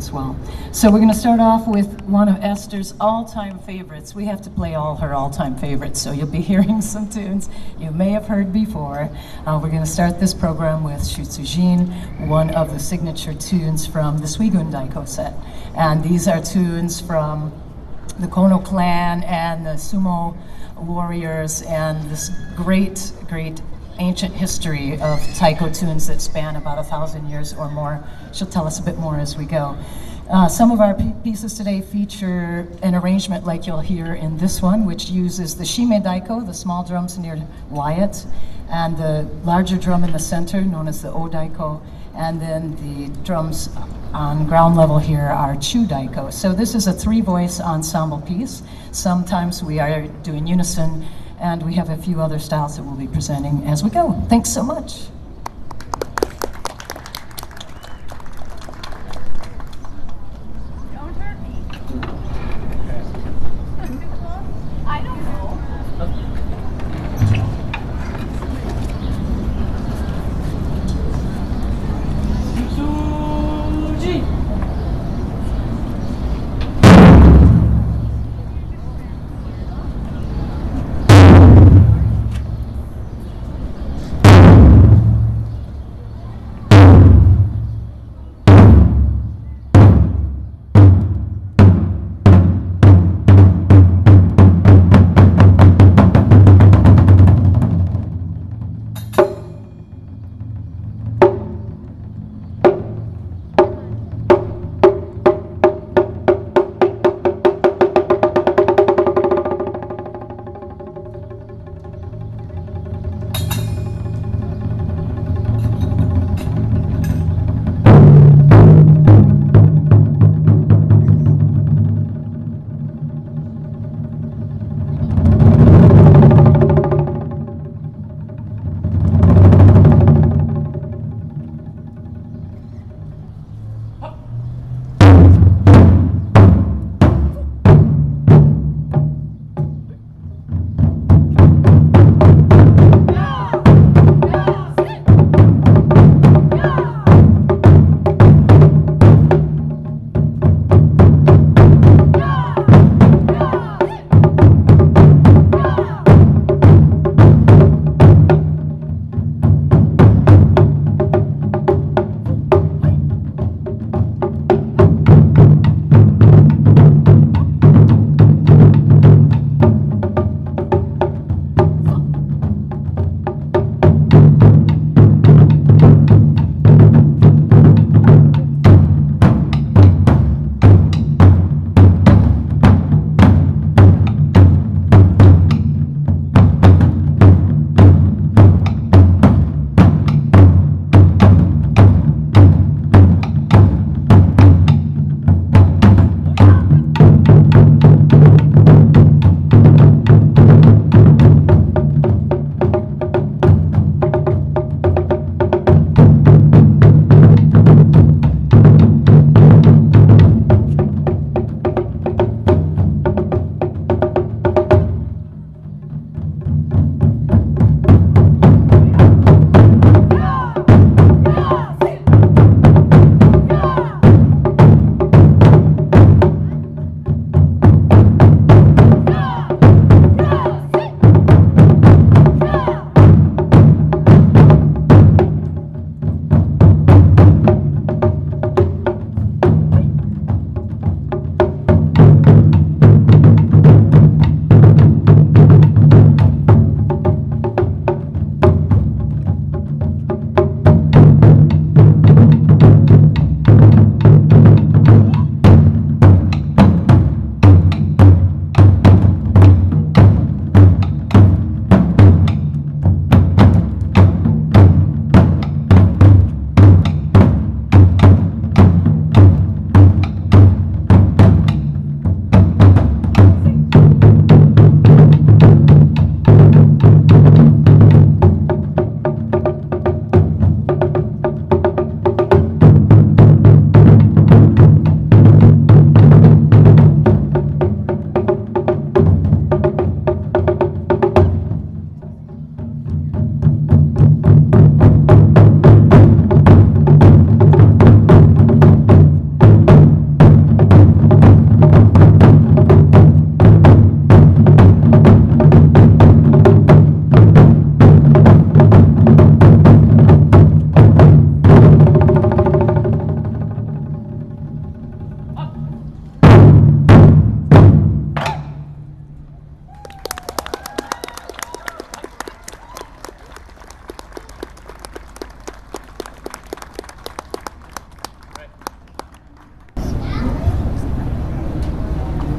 as well. So we're going to start off with one of Esther's all-time favorites. We have to play all her all-time favorites, so you'll be hearing some tunes you may have heard before. We're going to start this program with Shutsujin, one of the signature tunes from the Suigun Daiko set. And these are tunes from the Kono clan and the sumo warriors and this great ancient history of taiko tunes that span about 1,000 years or more. She'll tell us a bit more as we go. Some of our pieces today feature an arrangement like you'll hear in this one, which uses the shime daiko, the small drums near Wyatt, and the larger drum in the center, known as the o daiko, and then the drums on ground level here are chu daiko. So this is a 3-voice ensemble piece. Sometimes we are doing unison, and we have a few other styles that we'll be presenting as we go. Thanks so much. Don't hurt me. I don't know.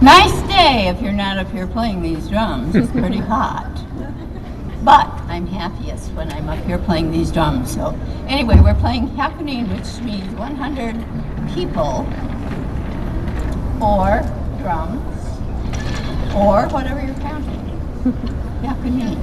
Nice day if you're not up here playing these drums. It's pretty hot. But I'm happiest when I'm up here playing these drums. So anyway, we're playing happening, which means 100 people or drums or whatever you're counting. Happening.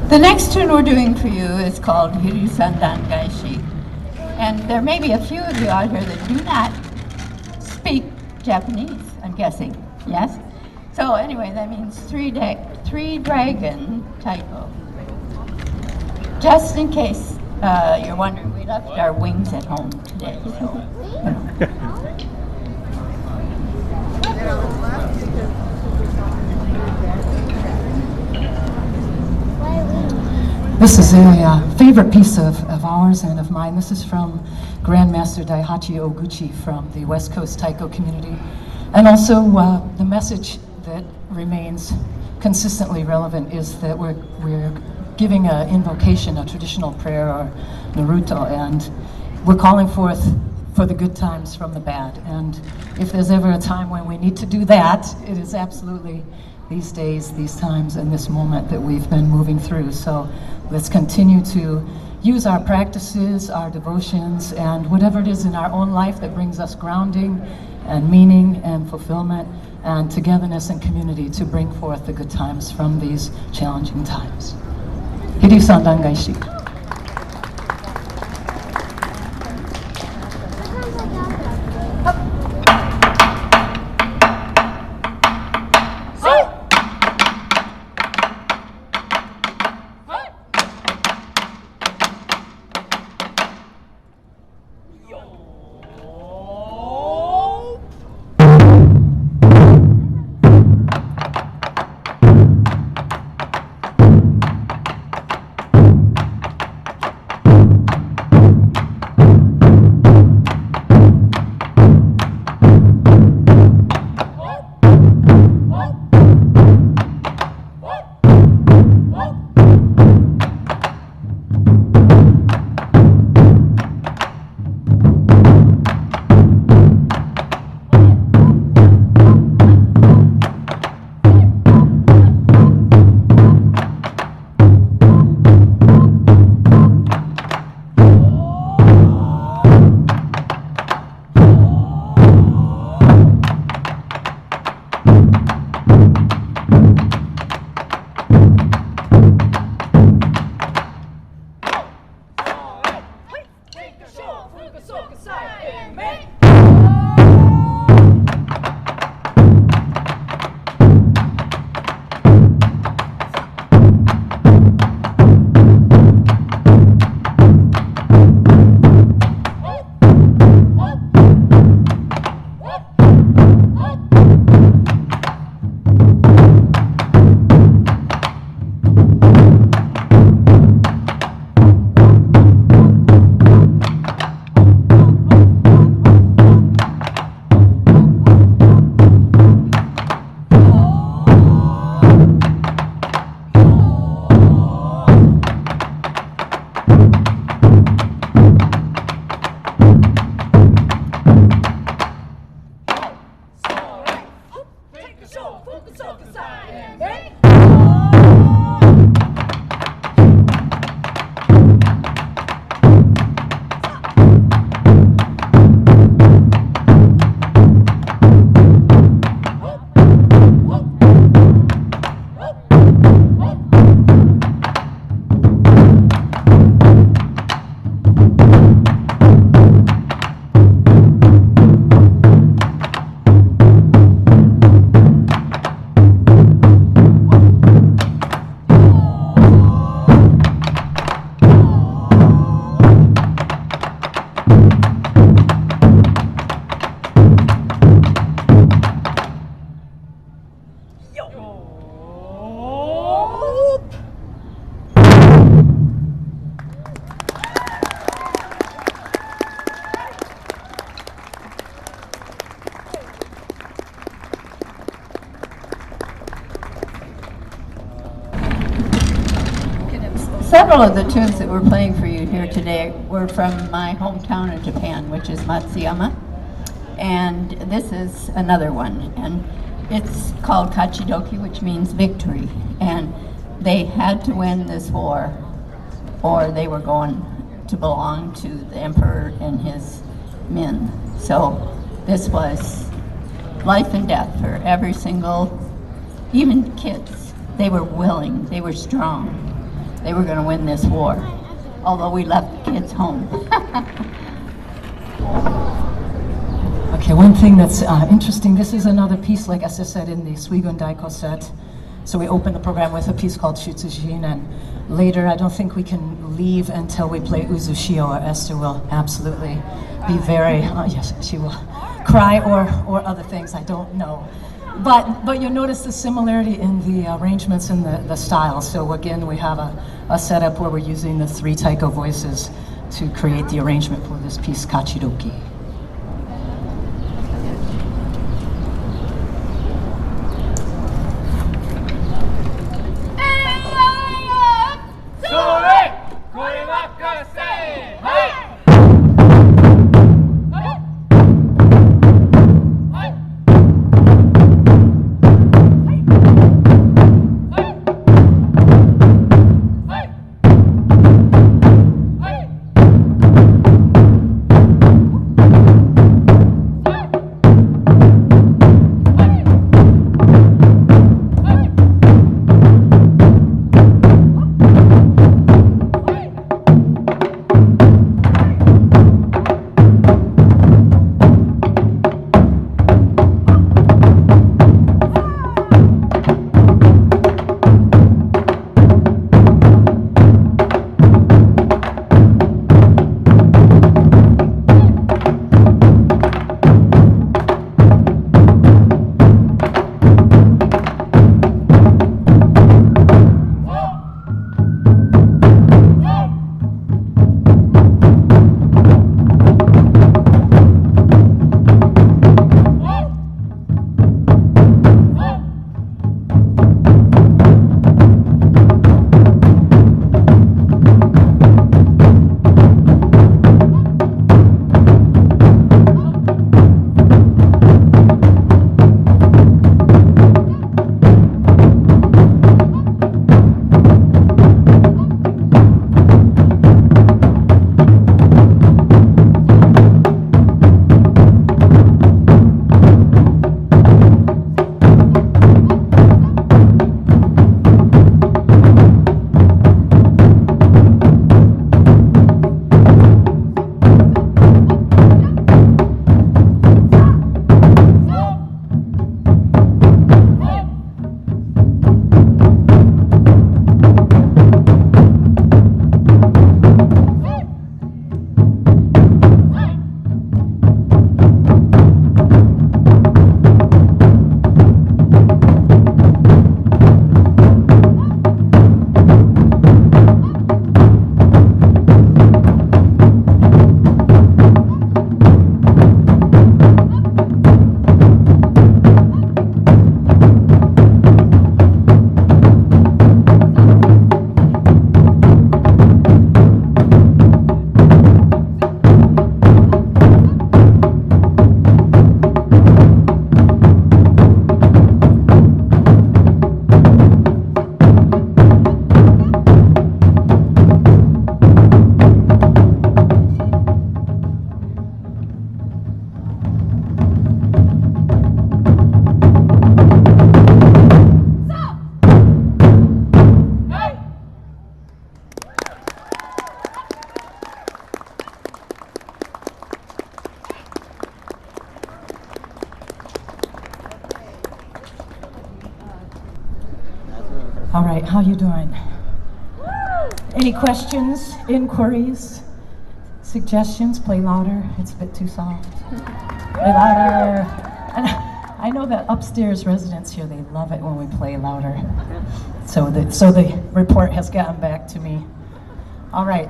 The next tune we're doing for you is called Hiryu Sandan Gaishi. And there may be a few of you out here that do not speak Japanese, I'm guessing, yes? So anyway, that means three dragon Taiko. Just in case you're wondering, we left our wings at home today, so, you know. This is a favorite piece of ours and of mine. This is from Grandmaster Daihachi Oguchi from the West Coast Taiko community. And also the message that remains consistently relevant is that we're giving an invocation, a traditional prayer or Naruto, and we're calling forth for the good times from the bad. And if there's ever a time when we need to do that, it is absolutely these days, these times, and this moment that we've been moving through. So let's continue to use our practices, our devotions, and whatever it is in our own life that brings us grounding and meaning and fulfillment and togetherness and community to bring forth the good times from these challenging times. Hiryu Sandan Gaishi. Several of the tunes that we're playing for you here today were from my hometown in Japan, which is Matsuyama. And this is another one. And it's called Kachidoki, which means victory. And they had to win this war, or they were going to belong to the emperor and his men. So this was life and death for every single, even kids. They were willing, they were strong. They were going to win this war, although we left the kids home. Okay, one thing that's interesting, this is another piece, like Esther said, in the Suigun Daiko set. So we opened the program with a piece called Shutsujin, and later I don't think we can leave until we play Uzushio, or Esther will absolutely be very, yes, she will cry or other things, I don't know. But you'll notice the similarity in the arrangements and the style. So again, we have a setup where we're using the 3 Taiko voices to create the arrangement for this piece, Kachidoki. All right, how you doing? Any questions, inquiries, suggestions? Play louder. It's a bit too soft. Play louder. And I know that upstairs residents here, they love it when we play louder. So the report has gotten back to me. All right.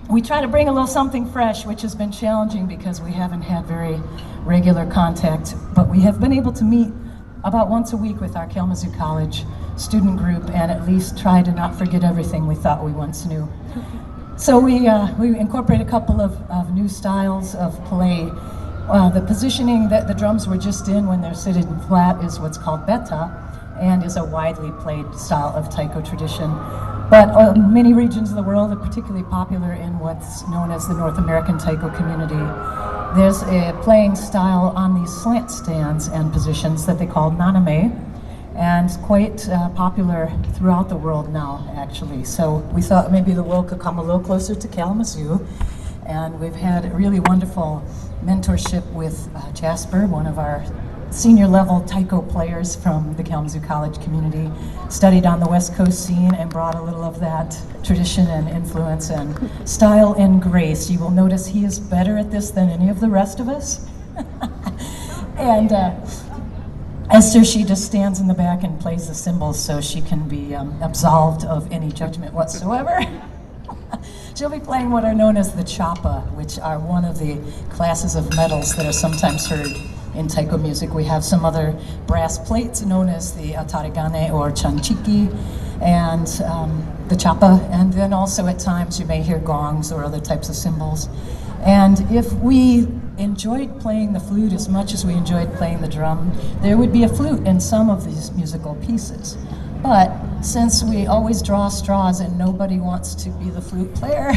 We try to bring a little something fresh, which has been challenging because we haven't had very regular contact, but we have been able to meet about once a week with our Kalamazoo College student group and at least try to not forget everything we thought we once knew. So we incorporate a couple of new styles of play. The positioning that the drums were just in when they're seated flat is what's called beta and is a widely played style of Taiko tradition. But many regions of the world are particularly popular in what's known as the North American Taiko community. There's a playing style on these slant stands and positions that they call naname, and quite popular throughout the world now, actually. So we thought maybe the world could come a little closer to Kalamazoo, and we've had a really wonderful mentorship with Jasper, one of our senior level Taiko players from the Kalamazoo College community, studied on the West Coast scene and brought a little of that tradition and influence and style and grace. You will notice he is better at this than any of the rest of us. And Esther, she just stands in the back and plays the cymbals so she can be absolved of any judgment whatsoever. She'll be playing what are known as the chapa, which are one of the classes of metals that are sometimes heard in Taiko music. We have some other brass plates known as the atarigane or chanchiki and the chapa, and then also at times you may hear gongs or other types of cymbals. And if we enjoyed playing the flute as much as we enjoyed playing the drum, there would be a flute in some of these musical pieces. But since we always draw straws and nobody wants to be the flute player,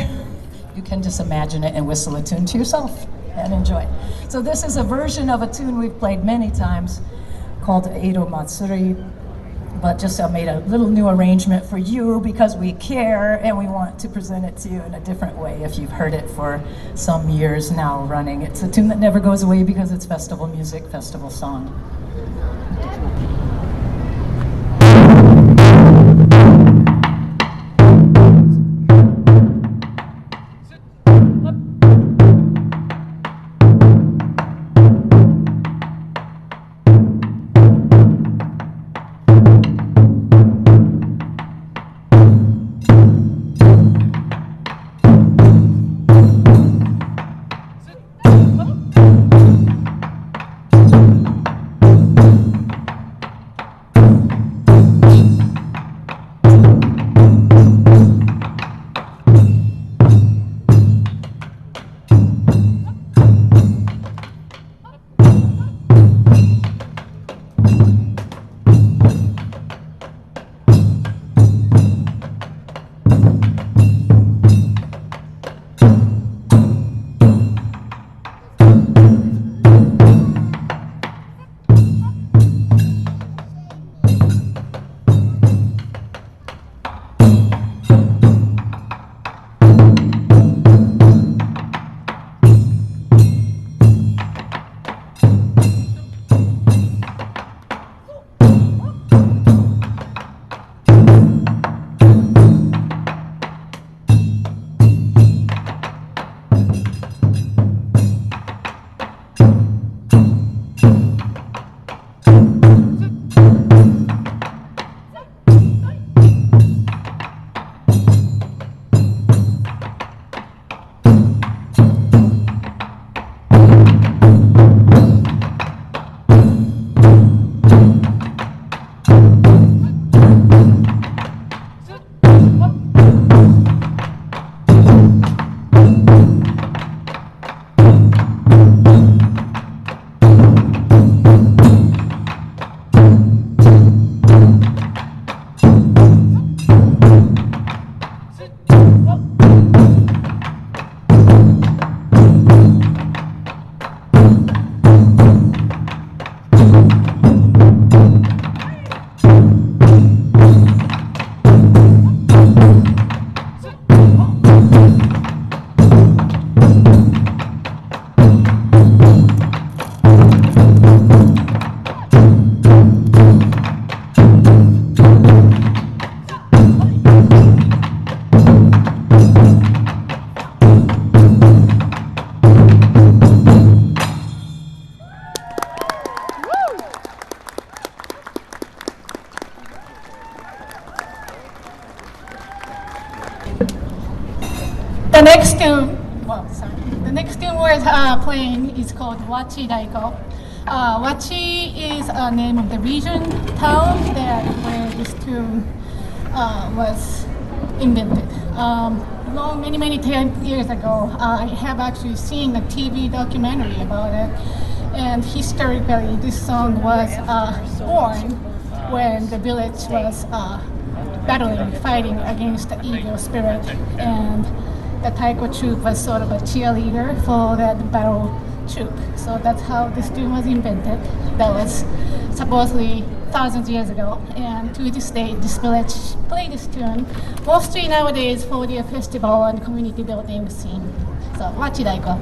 you can just imagine it and whistle a tune to yourself and enjoy it. So this is a version of a tune we've played many times called Edo Matsuri, but just made a little new arrangement for you because we care and we want to present it to you in a different way if you've heard it for some years now running. It's a tune that never goes away because it's festival music, festival song. The next tune, the next tune we're playing is called Wachi Daiko. Wachi is a name of the region, town where this tune was invented. Many 10 years ago, I have actually seen a TV documentary about it. And historically, this song was born when the village was fighting against the evil spirit. And the Taiko troop was sort of a cheerleader for that battle troop. So that's how this tune was invented. That was supposedly thousands of years ago. And to this day, this village play this tune, mostly nowadays for the festival and community building scene. So, Wachi Daiko.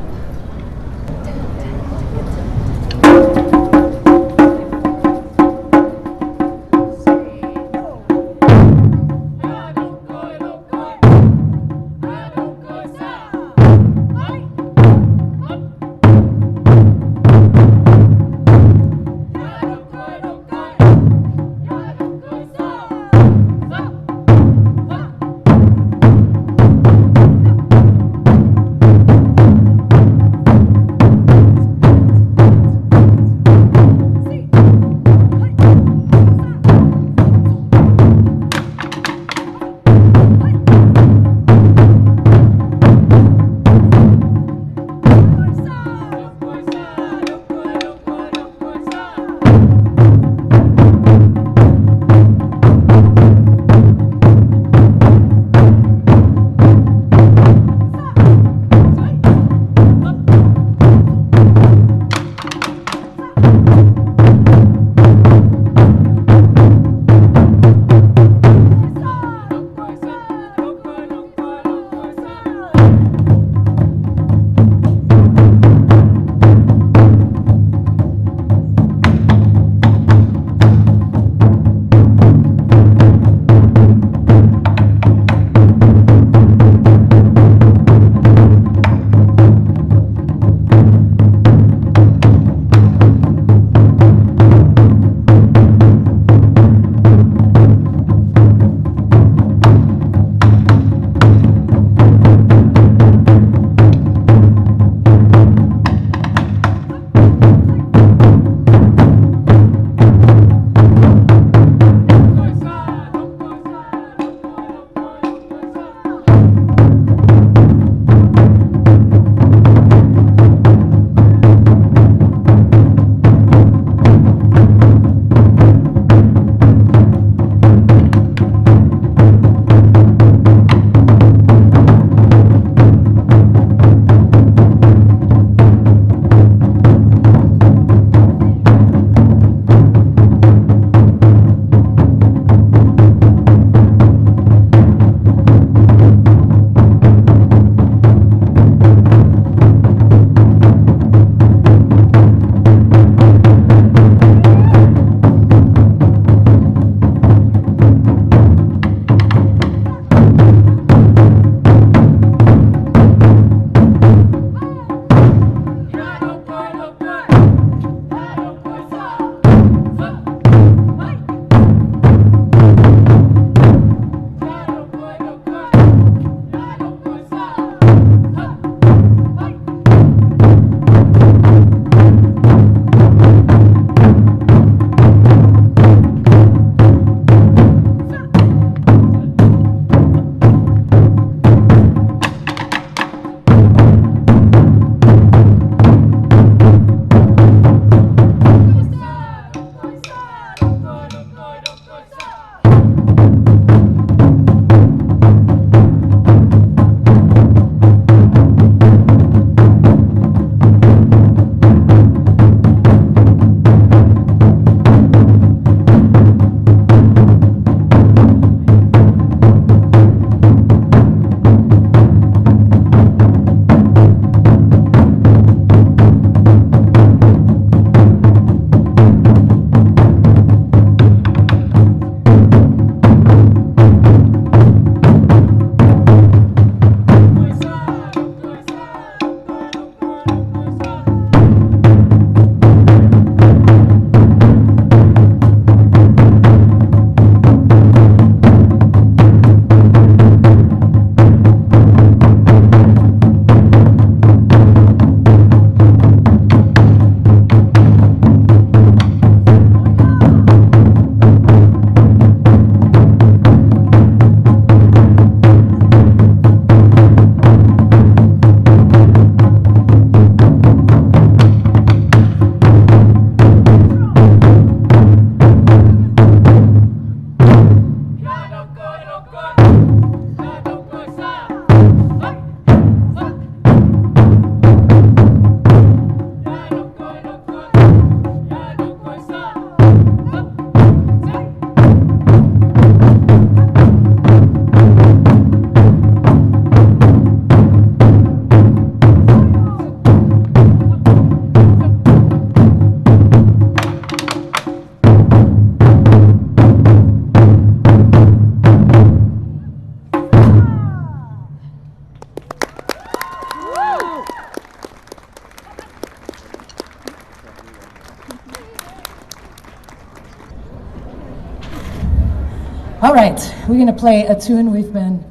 All right, we're going to play a tune we've been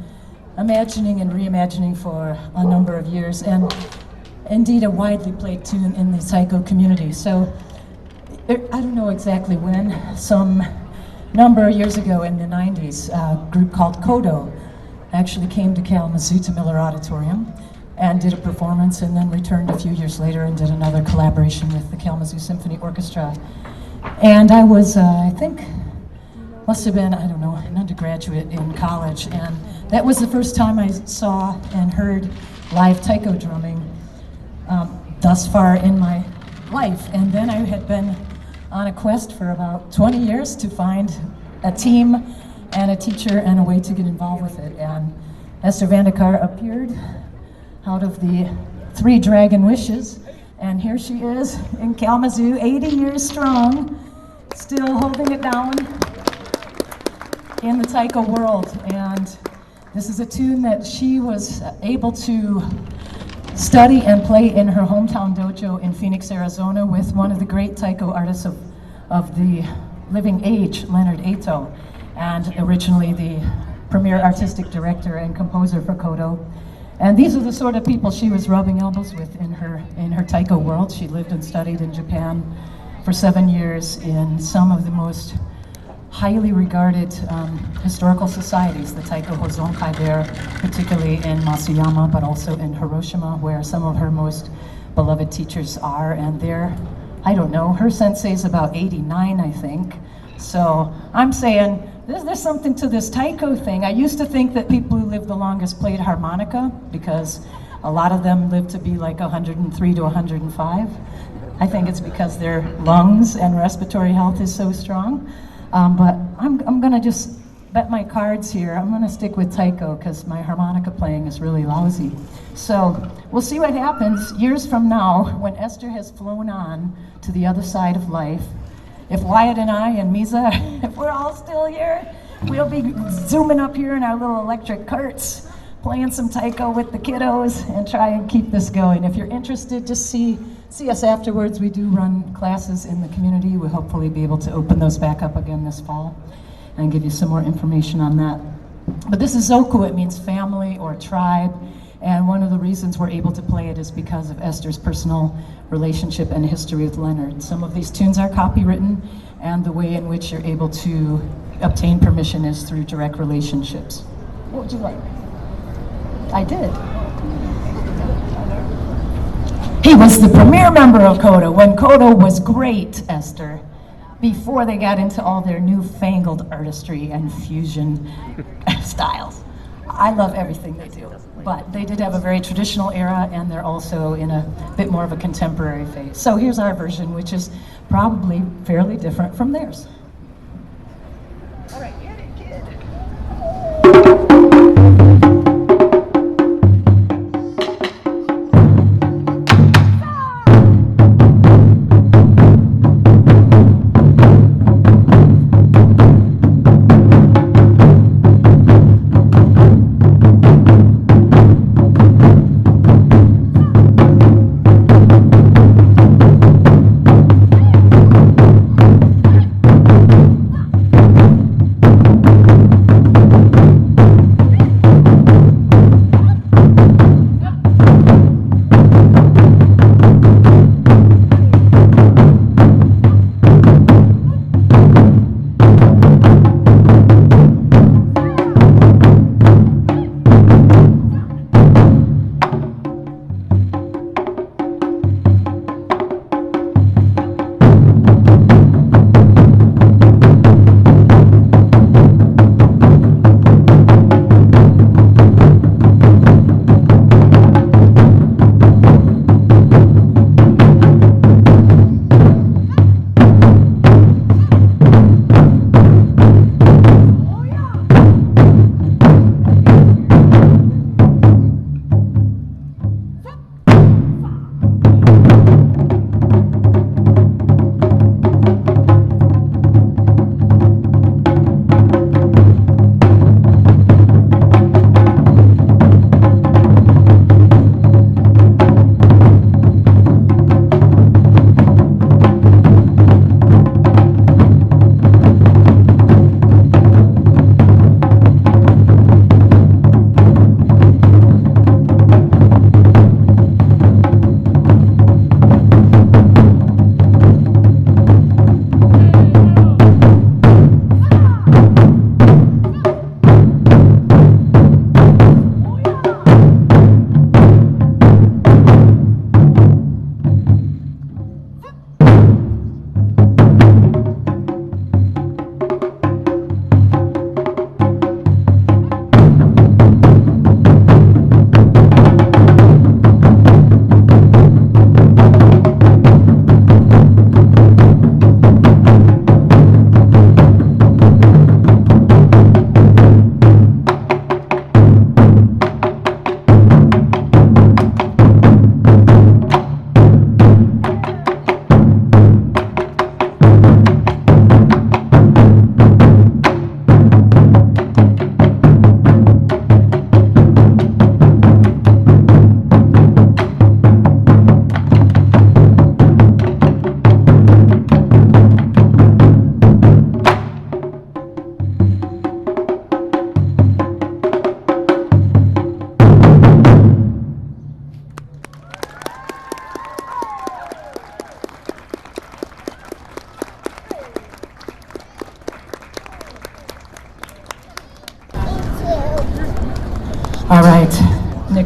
imagining and reimagining for a number of years, and indeed a widely played tune in the Taiko community. So I don't know exactly when, some number of years ago in the 90s, a group called Kodo actually came to Kalamazoo to Miller Auditorium and did a performance, and then returned a few years later and did another collaboration with the Kalamazoo Symphony Orchestra. And I was, I think, must have been, I don't know, an undergraduate in college, and that was the first time I saw and heard live taiko drumming thus far in my life. And then I had been on a quest for about 20 years to find a team and a teacher and a way to get involved with it. And Esther Vandekar appeared out of the 3 Dragon Wishes, and here she is in Kalamazoo, 80 years strong, still holding it down in the taiko world. And this is a tune that she was able to study and play in her hometown dojo in Phoenix, Arizona, with one of the great taiko artists of the living age, Leonard Ato, and originally the premier artistic director and composer for Kodo. And these are the sort of people she was rubbing elbows with in her taiko world. She lived and studied in Japan for 7 years in some of the most highly regarded historical societies, the Taiko Hozonkai there, particularly in Masuyama, but also in Hiroshima, where some of her most beloved teachers are. And they're, I don't know, her sensei's about 89, I think. So I'm saying, there's something to this taiko thing. I used to think that people who lived the longest played harmonica, because a lot of them lived to be like 103 to 105. I think it's because their lungs and respiratory health is so strong. But I'm gonna just bet my cards here. I'm gonna stick with taiko because my harmonica playing is really lousy. So we'll see what happens years from now when Esther has flown on to the other side of life. If Wyatt and I and Misa, if we're all still here, we'll be zooming up here in our little electric carts, playing some taiko with the kiddos and try and keep this going. If you're interested, just see us afterwards. We do run classes in the community. We'll hopefully be able to open those back up again this fall and give you some more information on that. But this is Zoku. It means family or tribe. And one of the reasons we're able to play it is because of Esther's personal relationship and history with Leonard. Some of these tunes are copywritten, and the way in which you're able to obtain permission is through direct relationships. What would you like? I did. He was the premier member of Kodo when Kodo was great, Esther, before they got into all their newfangled artistry and fusion styles. I love everything they do, but they did have a very traditional era, and they're also in a bit more of a contemporary phase. So here's our version, which is probably fairly different from theirs. All right, get it, kid.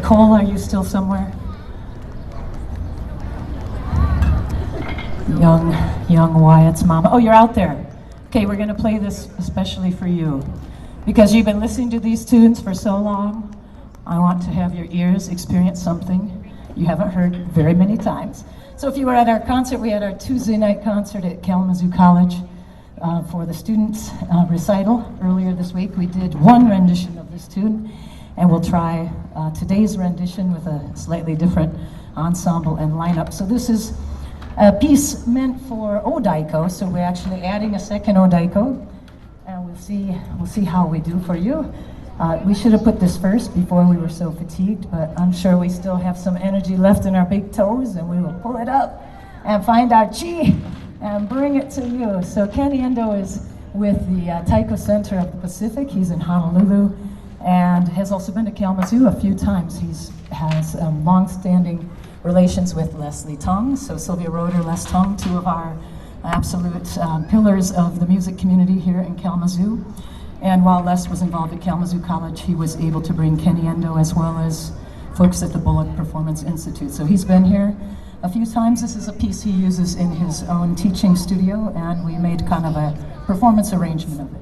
Nicole, are you still somewhere? Young Wyatt's mama. Oh, you're out there. Okay, we're going to play this especially for you. Because you've been listening to these tunes for so long, I want to have your ears experience something you haven't heard very many times. So if you were at our concert, we had our Tuesday night concert at Kalamazoo College for the students' recital earlier this week. We did one rendition of this tune, and we'll try today's rendition with a slightly different ensemble and lineup. So this is a piece meant for Daiko, so we're actually adding a second Daiko, and we'll see how we do for you. We should have put this first before we were so fatigued, but I'm sure we still have some energy left in our big toes, and we will pull it up and find our chi and bring it to you. So Kenny Endo is with the Taiko Center of the Pacific. He's in Honolulu and has also been to Kalamazoo a few times. He has long-standing relations with Leslie Tong, so Sylvia Roeder, Les Tong, two of our absolute pillars of the music community here in Kalamazoo. And while Les was involved at Kalamazoo College, he was able to bring Kenny Endo as well as folks at the Bullock Performance Institute. So he's been here a few times. This is a piece he uses in his own teaching studio, and we made kind of a performance arrangement of it.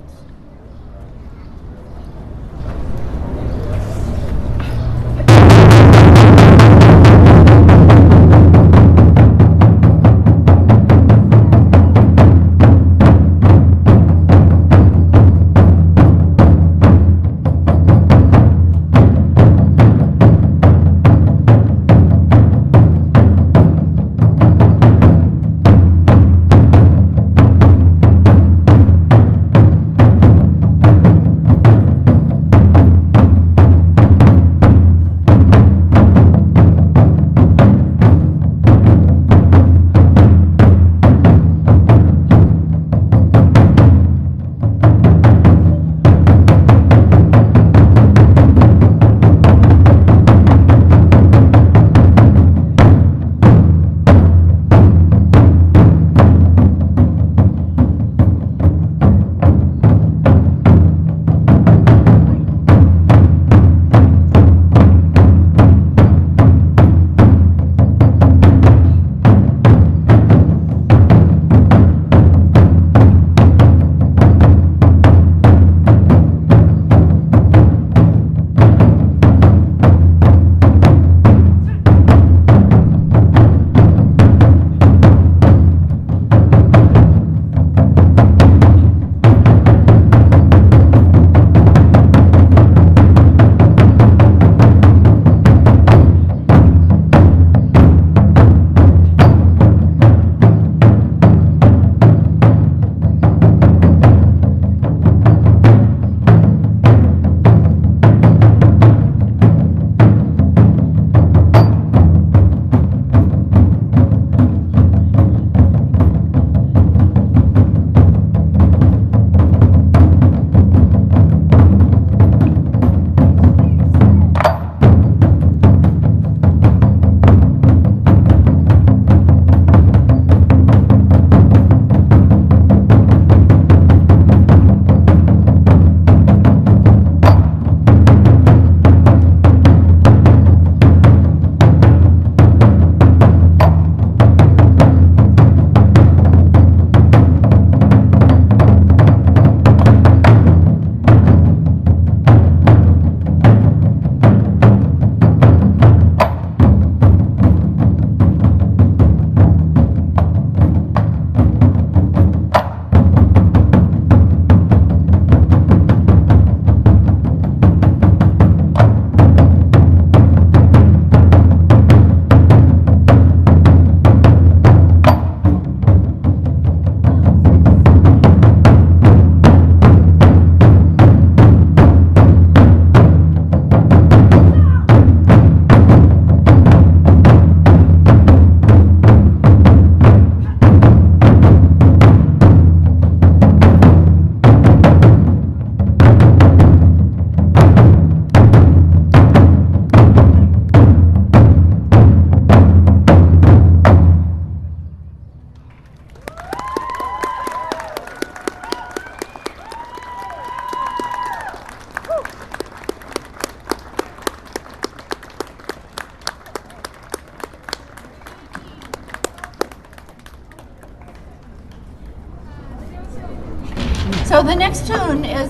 So the next tune is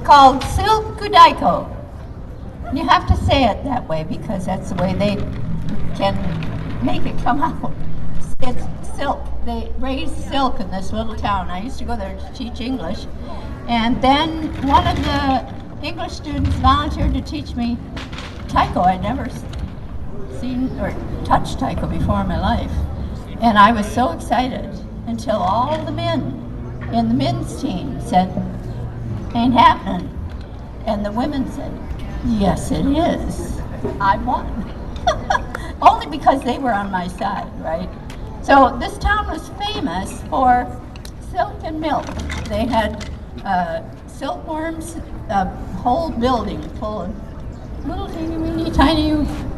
called Silk Daiko. You have to say it that way because that's the way they can make it come out. It's silk. They raise silk in this little town. I used to go there to teach English. And then one of the English students volunteered to teach me Taiko. I'd never seen or touched Taiko before in my life. And I was so excited until all the men in the men's team said, "Ain't happening." And the women said, "Yes, it is. I won." Only because they were on my side, right? So this town was famous for silk and milk. They had silkworms, a whole building full of little teeny tiny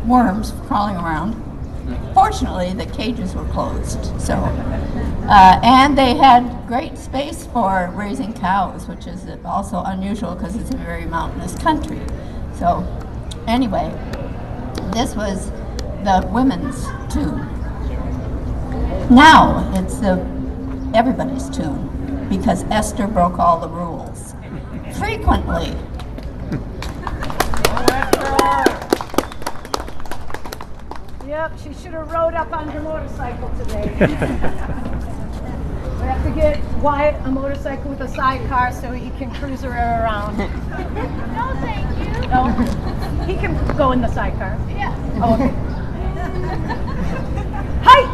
worms crawling around. Fortunately, the cages were closed. So, and they had great space for raising cows, which is also unusual because it's a very mountainous country. So, anyway, this was the women's tune. Now it's everybody's tune because Esther broke all the rules. Frequently. Yep, she should have rode up on her motorcycle today. We have to get Wyatt a motorcycle with a sidecar so he can cruise her around. No, thank you. No, he can go in the sidecar. Yeah. Oh, okay. Hi!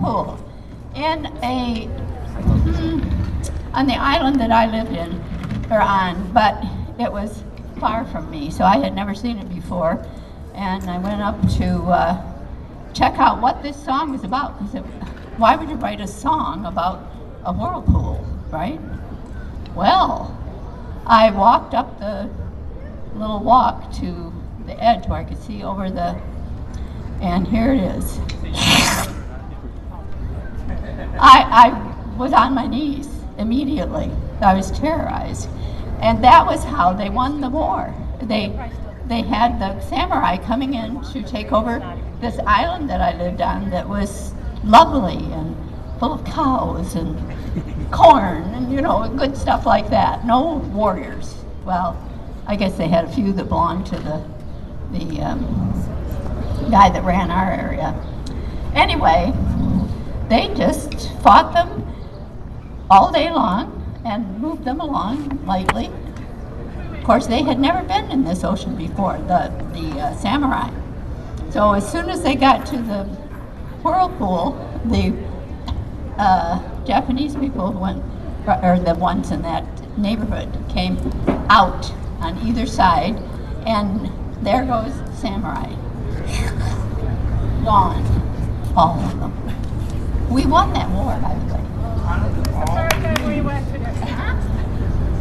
whirlpool in on the island that I lived in, or on, but it was far from me, so I had never seen it before. And I went up to check out what this song was about, because why would you write a song about a whirlpool, right? Well, I walked up the little walk to the edge where I could see over and here it is. I was on my knees immediately. I was terrorized. And that was how they won the war. They had the samurai coming in to take over this island that I lived on that was lovely and full of cows and corn and, good stuff like that. No warriors. Well, I guess they had a few that belonged to the guy that ran our area. Anyway, they just fought them all day long and moved them along lightly. Of course, they had never been in this ocean before, the samurai. So as soon as they got to the whirlpool, the Japanese people or the ones in that neighborhood, came out on either side, and there goes the samurai. Gone, all of them. We won that war, by the way.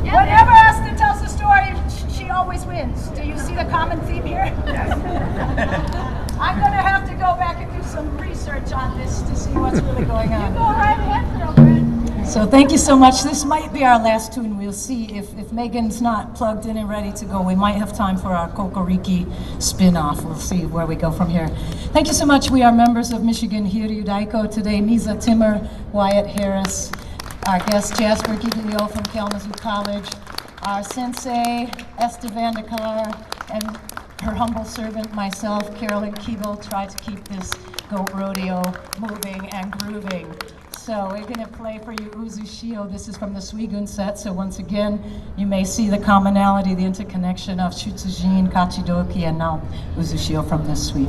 Whenever Esther tells a story, she always wins. Do you see the common theme here? I'm going to have to go back and do some research on this to see what's really going on. You go right ahead, girlfriend. So thank you so much. This might be our last tune. We'll see if Megan's not plugged in and ready to go. We might have time for our Kokoriki spin-off. We'll see where we go from here. Thank you so much. We are members of Michigan Hiryu Daiko today. Misa Timmer, Wyatt Harris, our guest Jasper Giglio from Kalamazoo College, our sensei Esther Vandekar, and her humble servant, myself, Carolyn Keeble, try to keep this goat rodeo moving and grooving. So we're going to play for you Uzushio. This is from the Suigun set. So once again, you may see the commonality, the interconnection of Shutsujin, Kachidoki, and now Uzushio from this suite.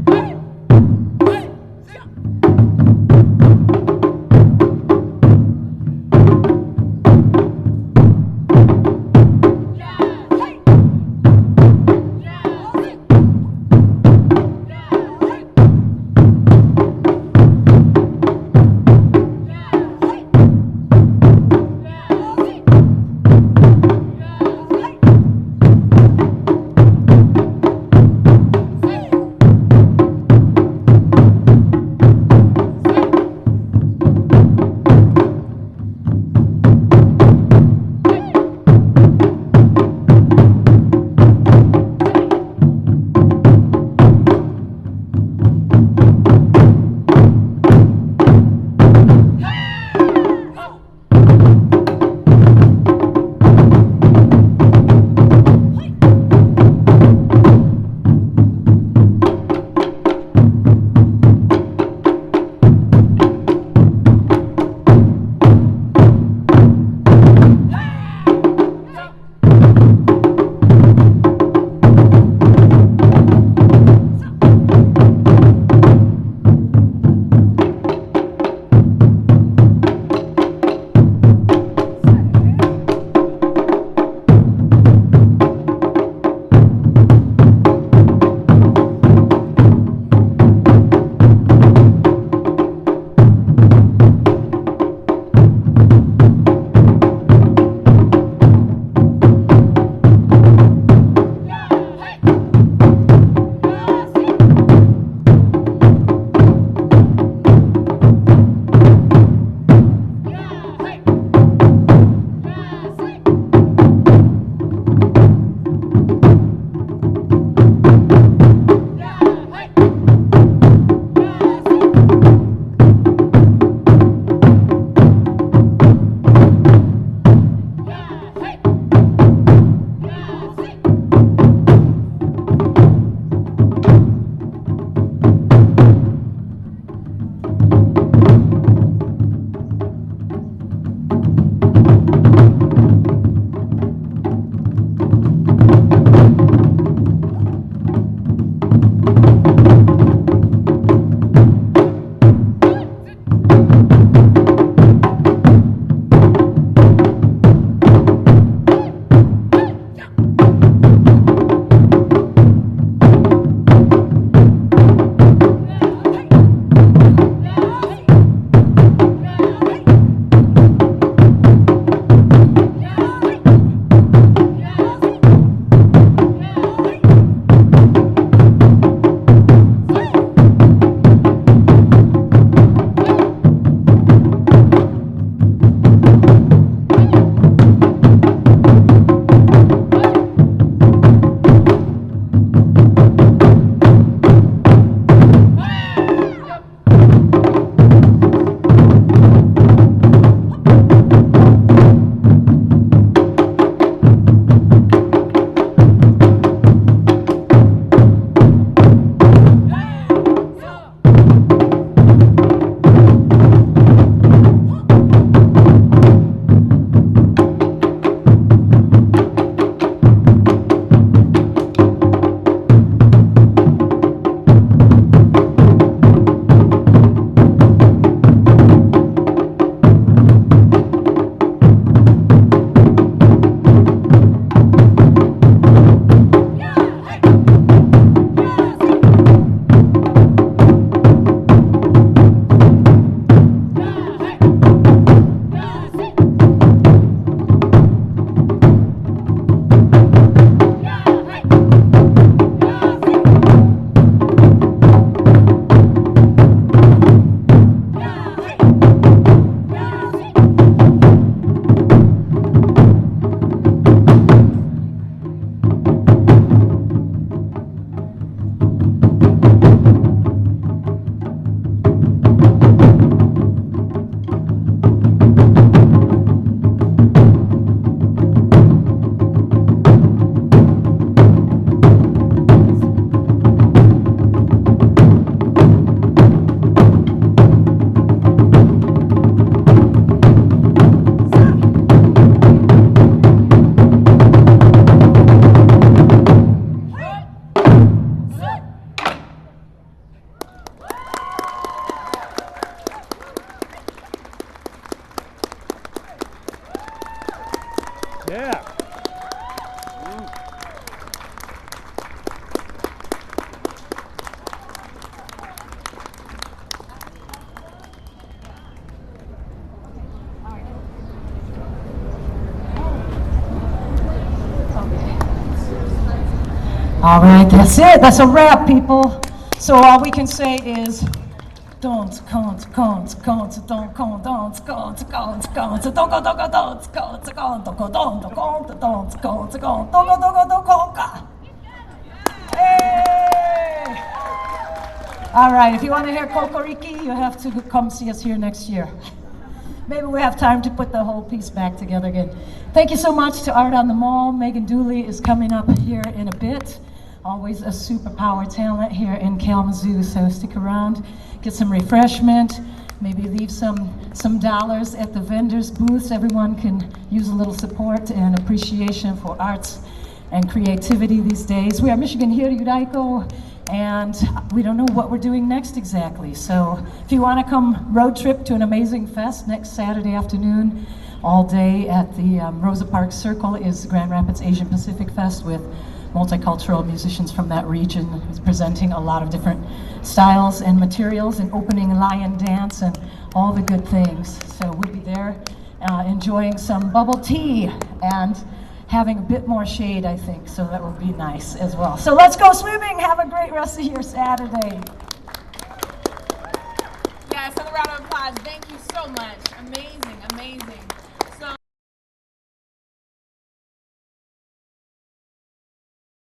Hey! Yeah. All right, that's it. That's a wrap, people. So all we can say is, don't, don't, don't, don't, don't, don't, don't, don't, don't, don't, don't, don't, don't, don't. Hey! All right, if you want to hear Kokoriki, you have to come see us here next year. Maybe we have time to put the whole piece back together again. Thank you so much to Art on the Mall. Megan Dooley is coming up here in a bit. Always a superpower talent here in Kalamazoo, so stick around, get some refreshment, maybe leave some dollars at the vendors' booths. Everyone can use a little support and appreciation for arts and creativity these days. We are Michigan Hiryu Daiko, and we don't know what we're doing next exactly. So if you want to come road trip to an amazing fest next Saturday afternoon, all day at the Rosa Parks Circle is Grand Rapids Asian Pacific Fest with multicultural musicians from that region who's presenting a lot of different styles and materials and opening lion dance and all the good things. So we'll be there enjoying some bubble tea and having a bit more shade, I think, so that will be nice as well. So let's go swimming. Have a great rest of your Saturday. Yes, another round of applause. Thank you so much. Amazing, amazing.